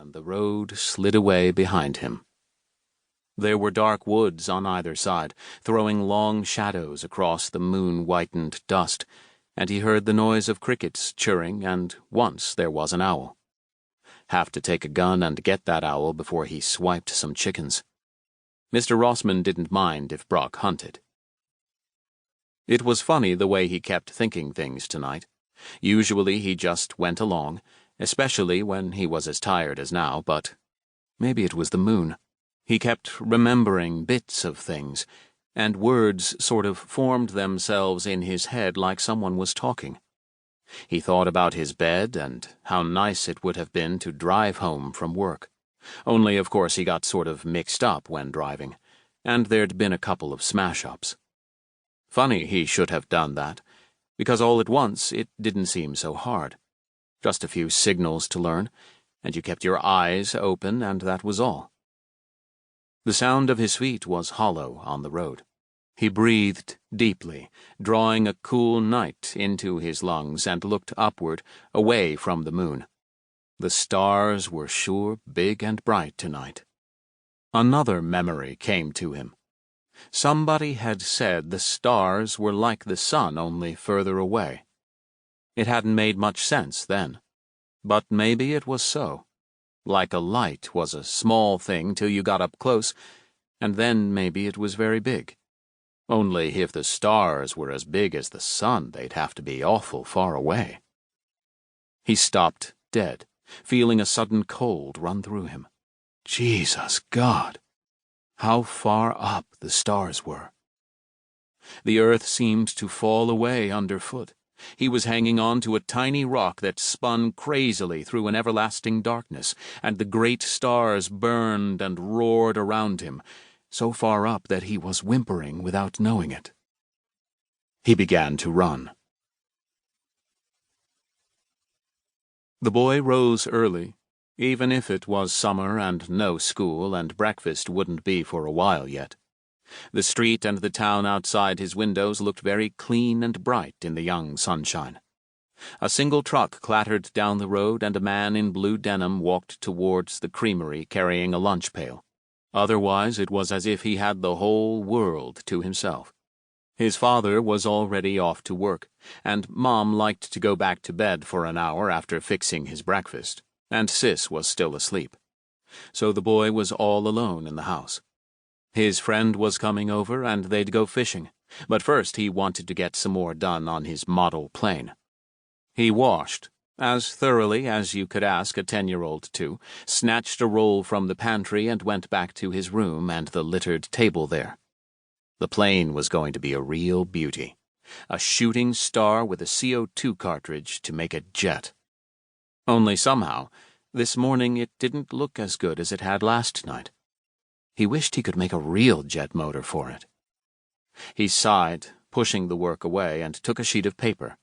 and the road slid away behind him. There were dark woods on either side, throwing long shadows across the moon-whitened dust, and he heard the noise of crickets chirring, and once there was an owl. Have to take a gun and get that owl before he swiped some chickens. Mr. Rossman didn't mind if Brock hunted. It was funny the way he kept thinking things tonight. Usually he just went along, especially when he was as tired as now, but maybe it was the moon. He kept remembering bits of things, and words sort of formed themselves in his head like someone was talking. He thought about his bed and how nice it would have been to drive home from work. Only, of course, he got sort of mixed up when driving, and there'd been a couple of smash-ups. Funny he should have done that, because all at once it didn't seem so hard. Just a few signals to learn, and you kept your eyes open, and that was all. The sound of his feet was hollow on the road. He breathed deeply, drawing a cool night into his lungs, and looked upward, away from the moon. The stars were sure big and bright tonight. Another memory came to him. Somebody had said the stars were like the sun, only further away. It hadn't made much sense then, but maybe it was so. Like a light was a small thing till you got up close, and then maybe it was very big. Only if the stars were as big as the sun, they'd have to be awful far away. He stopped dead, feeling a sudden cold run through him. Jesus God! How far up the stars were. The earth seemed to fall away underfoot. He was hanging on to a tiny rock that spun crazily through an everlasting darkness, and the great stars burned and roared around him, so far up that he was whimpering without knowing it. He began to run. The boy rose early, even if it was summer and no school, and breakfast wouldn't be for a while yet. The street and the town outside his windows looked very clean and bright in the young sunshine. A single truck clattered down the road, and a man in blue denim walked towards the creamery carrying a lunch pail. Otherwise, it was as if he had the whole world to himself. His father was already off to work, and Mom liked to go back to bed for an hour after fixing his breakfast, and Sis was still asleep. So the boy was all alone in the house. His friend was coming over, and they'd go fishing, but first he wanted to get some more done on his model plane. He washed, as thoroughly as you could ask a 10-year-old to, snatched a roll from the pantry and went back to his room and the littered table there. The plane was going to be a real beauty, a shooting star with a CO2 cartridge to make it jet. Only somehow, this morning it didn't look as good as it had last night. He wished he could make a real jet motor for it. He sighed, pushing the work away, and took a sheet of paper.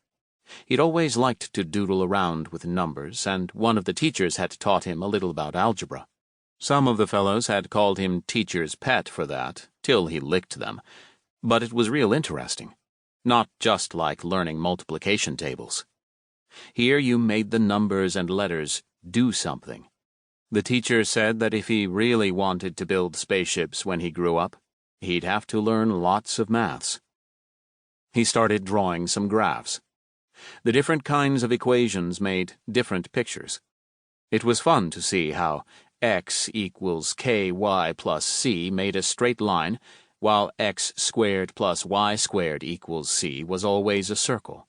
He'd always liked to doodle around with numbers, and one of the teachers had taught him a little about algebra. Some of the fellows had called him teacher's pet for that, till he licked them, but it was real interesting, not just like learning multiplication tables. Here you made the numbers and letters do something. The teacher said that if he really wanted to build spaceships when he grew up, he'd have to learn lots of maths. He started drawing some graphs. The different kinds of equations made different pictures. It was fun to see how x equals ky plus c made a straight line, while x squared plus y squared equals c was always a circle.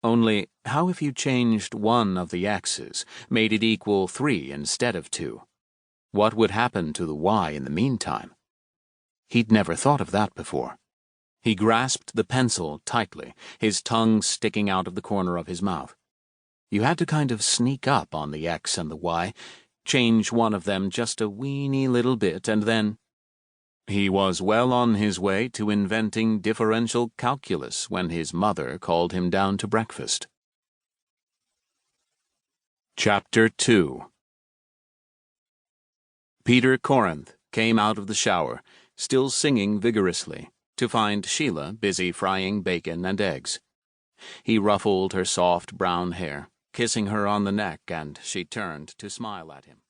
Only, how if you changed one of the x's, made it equal 3 instead of 2? What would happen to the y in the meantime? He'd never thought of that before. He grasped the pencil tightly, his tongue sticking out of the corner of his mouth. You had to kind of sneak up on the x and the y, change one of them just a weeny little bit, and then... He was well on his way to inventing differential calculus when his mother called him down to breakfast. Chapter 2. Peter Corinth came out of the shower, still singing vigorously, to find Sheila busy frying bacon and eggs. He ruffled her soft brown hair, kissing her on the neck, and she turned to smile at him.